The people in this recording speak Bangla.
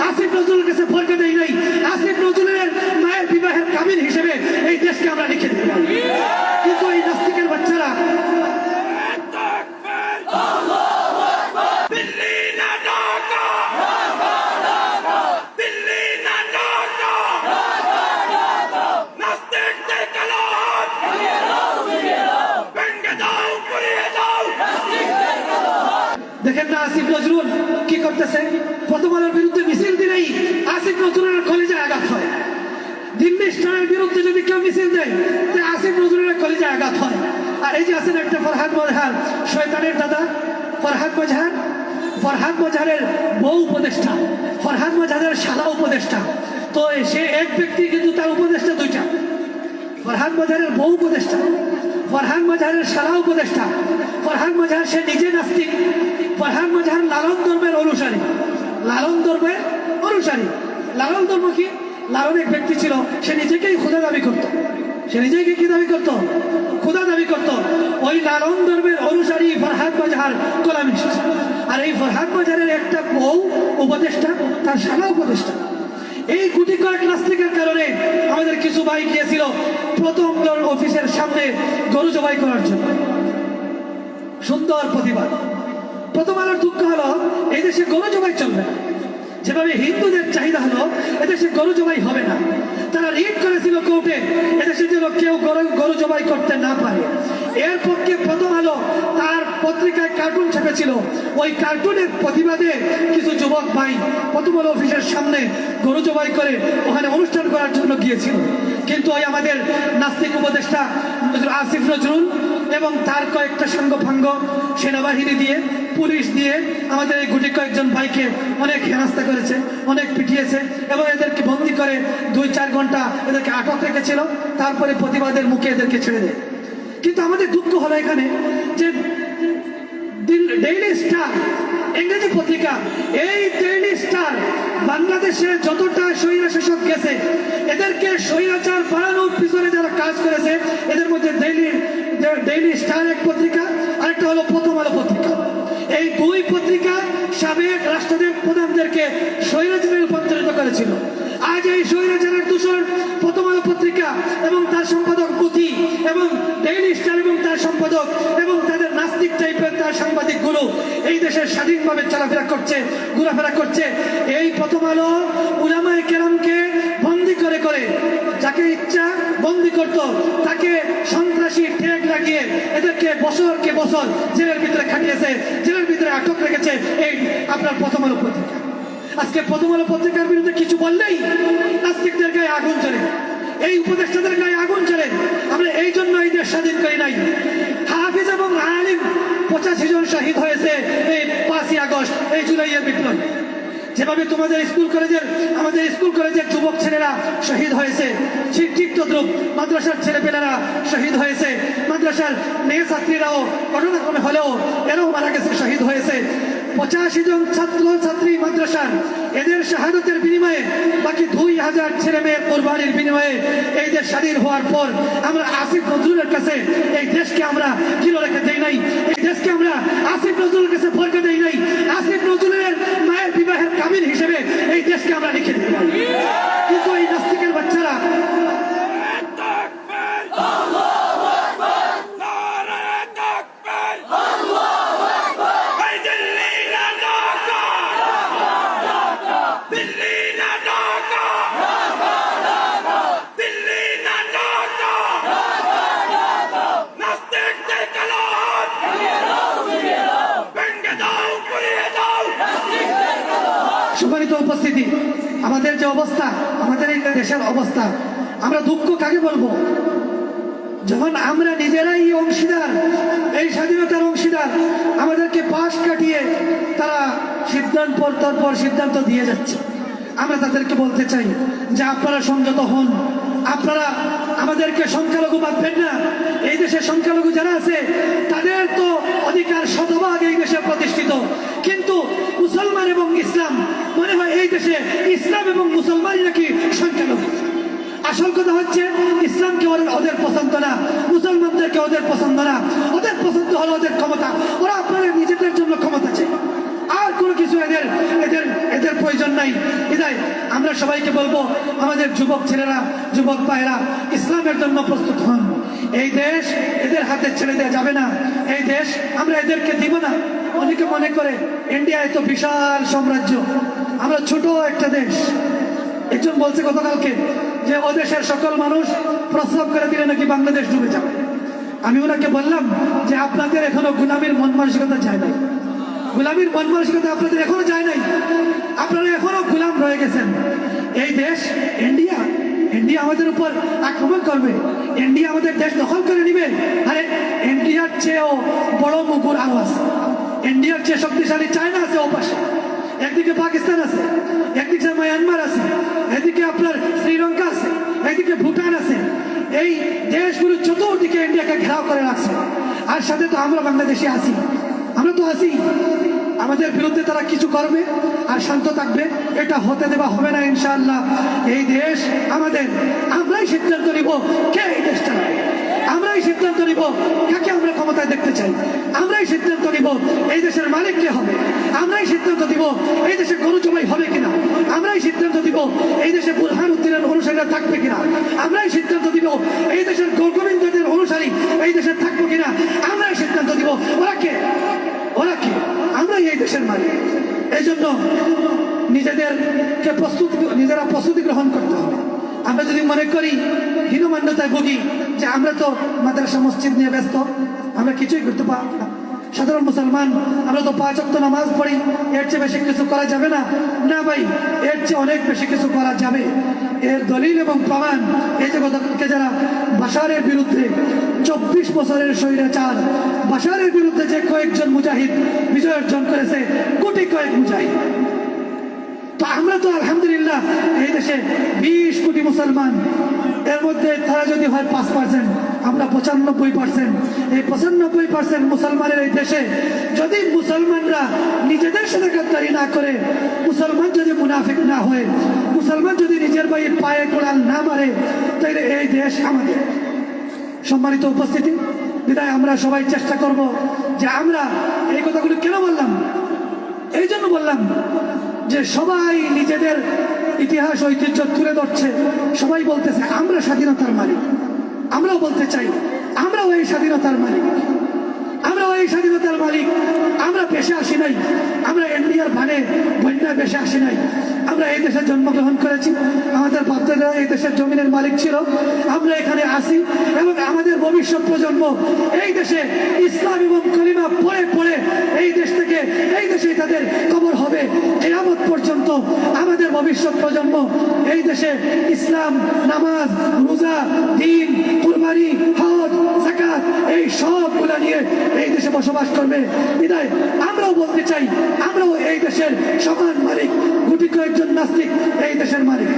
আসিফ নজরুলের কাছে বর্গা দেই নাই। আসিফ নজরুলের মায়ের বিবাহের কাবিল হিসেবে এই দেশকে আমরা লিখে দিতে পারি। কিন্তু এই নাস্তিকের বাচ্চারা দেখেন না আসিফ নজরুল কি করতেছে। প্রথম আলোর বিরুদ্ধে মিছিল দিলেই আসিফ নজরুলের কলেজায় আঘাত হয়। দিল্লি স্টারের বিরুদ্ধে যদি কেউ মিছিল দেয় তাহলে আসিফ নজরুলের কলেজায় আঘাত হয়। আর এই যে আছেন একটা ফরহাদ মজহার, শয়তানের দাদা ফরহাদ মজহার, ফরহাদ মজহারের বউ উপদেষ্টা, ফরহাদ মজহারের শালা উপদেষ্টা। তো সে এক ব্যক্তি কিন্তু তার উপদেষ্টা দুইটা। ফরহাদ মজহারের বউ উপদেষ্টা, ফরহাদ মজহারের শালা উপদেষ্টা। ফরহাদ মজহার সে নিজে নাস্তিক। ফরহাদ মজহার লালন ধর্মের অনুসারী, লালন ধর্মের অনুসারী। লালন ধর্ম কি? লালন এক ব্যক্তি ছিল, সে নিজেকেই খোদা দাবি করত। সে নিজেকে কি দাবি করত? খোদা দাবি করত। ওই লালন ধর্মের অনুসারী ফরহাদ মজহার কলামিস্ট। আর এই ফরহাদ মজহারের একটা বউ উপদেষ্টা, তার শালা উপদেষ্টা। এই গুটি কয়েক নাস্তিকের কারণে আমাদের কিছু ভাই গিয়েছিল প্রথম আলোর অফিসের সামনে গরু জবাই করার জন্য। সুন্দর প্রতিবাদ। প্রথম আলোর দুঃখ হলো এই দেশে গরু জবাই চলবে না। যেভাবে হিন্দুদের চাহিদা হলো এদেশে গরু জবাই হবে না। তারা রিট করেছিল কোর্টে এদেশে যেন কেউ গরু জবাই করতে না পারে। এর পক্ষে প্রথম আলো তার পত্রিকায় কার্টুন ছেপেছিল। ওই কার্টুনের প্রতিবাদে কিছু যুবক ভাই প্রথম আলো অফিসের সামনে গরু জবাই করে ওখানে অনুষ্ঠান করার জন্য গিয়েছিল। কিন্তু ওই আমাদের নাস্তিক উপদেষ্টা আসিফ নজরুল এবং তার কয়েকটা সাঙ্গপাঙ্গ সেনাবাহিনী দিয়ে, পুলিশ দিয়ে আমাদের এই গুটি কয়েকজন ভাইকে অনেক হেনস্থা করেছে, অনেক পিটিয়েছে এবং এদেরকে বন্দি করে 2-4 ঘন্টা এদেরকে আটক রেখেছিল। তারপরে প্রতিবাদের মুখে এদেরকে ছেড়ে দেয়। কিন্তু আমাদের দুঃখ হলো এখানে যে ডেইলি স্টার ইংরেজি পত্রিকা, এই ডেইলি স্টার বাংলাদেশে যতটা স্বৈরশাসক গেছে এদেরকে স্বৈরাচার বাড়ানোর পিছনে যারা কাজ করেছে এদের মধ্যে ডেইলি স্টার এক পত্রিকা, আরেকটা হলো প্রথম আলো পত্রিকা। এই দুই পত্রিকা সাবেক রাষ্ট্রদের প্রধানদেরকে স্বৈরাচারে রূপান্তরিত করেছিল। আজ এই স্বৈরাচারের দূষণ প্রথম আলো পত্রিকা এবং তার সম্পাদক পুঁথি এবং ডেইলি স্টার এবং তার সম্পাদক এবং তাদের নাস্তিক টাইপের তার সাংবাদিকগুলো এই দেশের স্বাধীনভাবে চলাফেরা করছে, ঘোরাফেরা করছে। এই প্রথম আলো উলামায়ে কেরামকে বন্দি করে করে যাকে ইচ্ছা বন্দি করত, তাকে সন্ত্রাসী ট্যাগ লাগিয়ে এদেরকে বছরকে বছর জেলের ভিতরে খাটিয়েছে, জেলের ভিতরে আটক রেখেছে এই আপনার প্রথম আলো পত্রিকা। আজকে প্রথম আলো পত্রিকার বিরুদ্ধে কিছু বললেই নাস্তিকদের গায়ে আগুন জ্বলে, এই উপদেষ্টাদের গায়ে আগুন জ্বলে। আমরা এই জন্য এই দেশ স্বাধীন করি নাই। হাফিজ এবং আলিম 85 জন শহীদ হয়েছে এই 5ই আগস্ট, এই জুলাইয়ের বিপ্লব। যেভাবে তোমাদের আমাদের স্কুল কলেজের যুবক ছেলেরা শহীদ হয়েছে, ঠিক তদ্রুপ মাদ্রাসার ছেলেপেলেরা শহীদ হয়েছে। মাদ্রাসার মেয়ে ছাত্রীরাও ঘটনাক্রমে হলেও এরাও মারা গেছে, শহীদ হয়েছে। 85 জন ছাত্র ছাত্রী মাদ্রাসার, এদের শাহাদতের বিনিময়ে বাকি 2000 ছেলে মেয়ের কোরবানির বিনিময়ে এই দেশ স্বাধীন হওয়ার পর আমরা আসিফ নজরুলের কাছে এই দেশকে আমরা কিলো রেখে দেই নাই। এই দেশকে আমরা আসিফ নজরুলের কাছে বর্গা দেই নাই। আসিফ নজরুলের মায়ের বিবাহের কাবিল হিসেবে এই দেশকে আমরা লিখে দিতে পারি। কিন্তু এই নাস্তিকের বাচ্চারা সম্মানিত উপস্থিতি, আমাদের যে অবস্থা, আমাদের এই দেশের অবস্থা, আমরা দুঃখ কাকে বলবো? যখন আমরা নিজেরাই অংশীদার, এই স্বাধীনতার অংশীদার, আমাদেরকে পাশ কাটিয়ে তারা সিদ্ধান্ত দিয়ে যাচ্ছে। আমরা তাদেরকে বলতে চাই যে আপনারা সংযত হন, আপনারা আমাদেরকে সংখ্যালঘু ভাববেন না। এই দেশে সংখ্যালঘু যারা আছে তাদের তো অধিকার শতভাগ এই দেশে প্রতিষ্ঠিত, কিন্তু মুসলমান এবং ইসলাম মনে হয় এই দেশে ইসলাম এবং মুসলমানই নাকি সংখ্যালঘু। আসল কথা হচ্ছে ইসলামকে ওদের পছন্দ না, মুসলমানদেরকে ওদের পছন্দ না। ওদের পছন্দ হলো ওদের ক্ষমতা, ওরা আপনাদের নিজেদের জন্য ক্ষমতা চায়, আর কোনো কিছু এদের প্রয়োজন নাই। সবাইকে বলবো, আমাদের যুবক ছেলেরা, যুবক ভাইরা ইসলামের জন্য প্রস্তুত হন। এই দেশ এদের হাতে ছেড়ে দেওয়া যাবে না। এই দেশ আমরা এদেরকে দিব না। অনেকে মনে করে ইন্ডিয়া এত বিশাল সাম্রাজ্য, আমরা ছোট একটা দেশ। একজন বলছে গতকালকে যে ও দেশের সকল মানুষ প্রস্রাব করে দিলে নাকি বাংলাদেশ ডুবে যাবে। আমি ওনাকে বললাম যে আপনাদের এখনো গোলামীর মন মানসিকতা যায় নাই, গোলামীর মন মানসিকতা আপনাদের এখনো যায় নাই, আপনারা এখনো গোলাম রয়ে গেছেন। এই দেশ ইন্ডিয়া, ইন্ডিয়া আমাদের উপর আক্রমণ করবে, ইন্ডিয়া আমাদের দেশ দখল করে নিবে। আরে ইন্ডিয়ার চেয়েও বড় মুগুর আরো আছে, ইন্ডিয়ার চেয়ে শক্তিশালী চায়না আছে ও পাশে, একদিকে পাকিস্তান আছে, একদিকে মায়ানমার আছে, এদিকে আপনার শ্রীলঙ্কা আছে, একদিকে ভুটান আছে। এই দেশগুলো চতুর্দিকে ইন্ডিয়াকে ঘেরাও করে রাখছে। আর সাথে তো আমরা বাংলাদেশে আছি, আমরা তো আছি। আমাদের বিরুদ্ধে তারা কিছু করবে আর শান্ত থাকবে, এটা হতে দেওয়া হবে না ইনশাআল্লাহ। এই দেশ আমাদের, আমরাই সিদ্ধান্ত নিব কে এই দেশ চালাবে, আমরাই সিদ্ধান্ত নিব কাকে আমরা ক্ষমতায় দেখতে চাই, আমরাই সিদ্ধান্ত নিব এই দেশের মালিক কে হবে, আমরাই সিদ্ধান্ত দিব এই দেশে গরু জবাই হবে কিনা, আমরাই সিদ্ধান্ত দিব এই দেশে বুরহান উদ্দিনের অনুসারীরা থাকবে কিনা, আমরাই সিদ্ধান্ত দিব এই দেশের গোবিন্দদের অনুসারী এই দেশে থাকবো কিনা, আমরাই সিদ্ধান্ত দিব। ওরা কে, ওরা কে? আমরাই এই দেশের মালিক। এই জন্য নিজেরা প্রস্তুতি গ্রহণ করতে হবে। আমরা যদি মনে করি হীনমান্যতায় ভুগি যে আমরা তো মাদ্রাসা মসজিদ নিয়ে ব্যস্ত, আমরা কিছুই করতে পারবো না, সাধারণ মুসলমান আমরা তো 5 ওয়াক্ত নামাজ পড়ি, এর চেয়ে বেশি কিছু করা যাবে না। না ভাই, এর চেয়ে অনেক বেশি কিছু করা যাবে। এর দলিল এবং প্রমাণ এই যে গতকালকে যারা বাশারের বিরুদ্ধে 24 বছরের স্বৈরাচার, বাশারের বিরুদ্ধে যে কয়েকজন মুজাহিদ বিজয় অর্জন করেছে, কোটি কয়েক মুজাহিদ। তো আমরা তো আলহামদুলিল্লাহ এই দেশে 20 কোটি মুসলমান, এর মধ্যে তারা যদি হয় 5%, আমরা 95%। এই 95% মুসলমানের এই দেশে যদি মুসলমানরা নিজেদের সাথে গাদ্দারি না করে, মুসলমান যদি মুনাফিক না হয়, মুসলমান যদি নিজের ভাইয়ের পায়ে কোড়াল না মারে, তাহলে এই দেশ আমাদের। সম্মানিত উপস্থিতি, বিদায় আমরা সবাই চেষ্টা করব যে আমরা এই কথাগুলো কেন বললাম, এই জন্য বললাম যে সবাই নিজেদের ইতিহাস ঐতিহ্য তুলে ধরছে, সবাই বলতেছে আমরা স্বাধীনতার মালিক। আমরাও বলতে চাই আমরাও এই স্বাধীনতার মালিক, আমরাও এই স্বাধীনতার মালিক। আমরা বেশে আসি নাই, আমরা ইন্ডিয়ার ভানে বন্যায় বেশে আসি নাই। আমরা এই দেশে জন্মগ্রহণ করেছি, আমাদের বাপদাদা এই দেশের জমিনের মালিক ছিল, আমরা এখানে আসি এবং আমাদের ভবিষ্যৎ প্রজন্ম এই দেশে ইসলাম এবং কালিমা পড়ে পড়ে এই দেশ থেকে, এই দেশে তাদের কবর হবে কিয়ামত পর্যন্ত। আমাদের ভবিষ্যৎ প্রজন্ম এই দেশে ইসলাম, নামাজ, রোজা, দ্বীন, কুরবানি, হজ, যাকাত এই সবগুলা নিয়ে এই দেশে বসবাস করবে। বিদায় আমরাও বলতে চাই আমরাও এই দেশের সমান মালিক, গুটি কয়েকজন নাস্তিক এই দেশের মালিক।